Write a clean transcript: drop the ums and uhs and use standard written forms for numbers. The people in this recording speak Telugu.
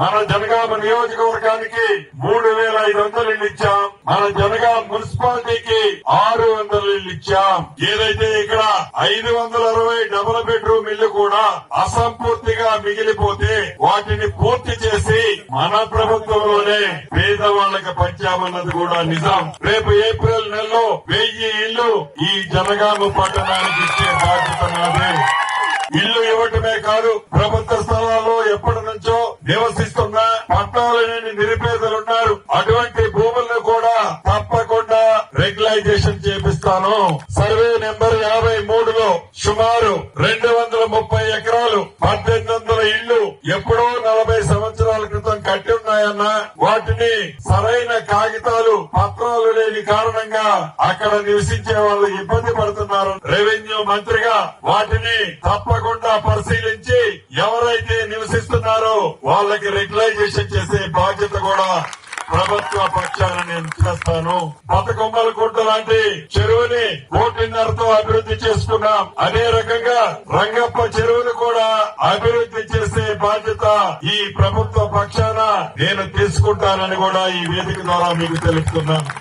మన జనగామ నియోజకవర్గానికి 3,500 ఇళ్లు ఇచ్చాం. మన జనగామ మున్సిపాలిటీకి 600 ఇళ్లు ఇచ్చాం. ఏదైతే ఇక్కడ 560 డబుల్ బెడ్రూమ్ ఇళ్లు కూడా అసంపూర్తిగా మిగిలిపోతే వాటిని పూర్తి చేసి మన ప్రభుత్వంలోనే పేదవాళ్లకు పంచామన్నది కూడా నిజం. రేపు ఏప్రిల్ నెలలో 1000 ఇళ్లు ఈ జనగామ పట్టణానికి ఇచ్చే బాధ్యత నాది. ఇల్లు ఇవ్వటమే కాదు, ప్రభుత్వ స్థలాల్లో ఎప్పటి నుంచో నివసిస్తున్న పట్టాలు లేని నిరుపేదలున్నారు. అటువంటి భూములను కూడా తప్పకుండా రెగ్యులైజేషన్ చేపిస్తాను. సర్వే నెంబర్ 53లో సుమారు 230 ఎకరాలు 1800 ఇళ్లు ఎప్పుడో 40 సంవత్సరాల క్రితం కట్టి ఉన్నాయన్నా వాటిని సరైన కాగితాలు పత్రాలు లేని కారణంగా అక్కడ నివసించే వాళ్ళు ఇబ్బంది పడుతున్నారు. రెవెన్యూ మంత్రిగా వాటిని తప్పకుండా పరిశీలించి ఎవరైతే నివసిస్తున్నారో వాళ్ళకి రెగ్యులైజేషన్ చేసే బాధ్యత కూడా ప్రభుత్వ పక్షాన నేను చేస్తాను. బతకొమ్మలకుంట లాంటి చెరువుని 1.5 అభివృద్ధి చేసుకున్నాం. అదే రకంగా రంగప్ప చెరువును కూడా అభివృద్ధి చేసే బాధ్యత ఈ ప్రభుత్వ పక్షాన నేను తీసుకుంటానని కూడా ఈ వేదిక ద్వారా మీకు తెలుపుతున్నాను.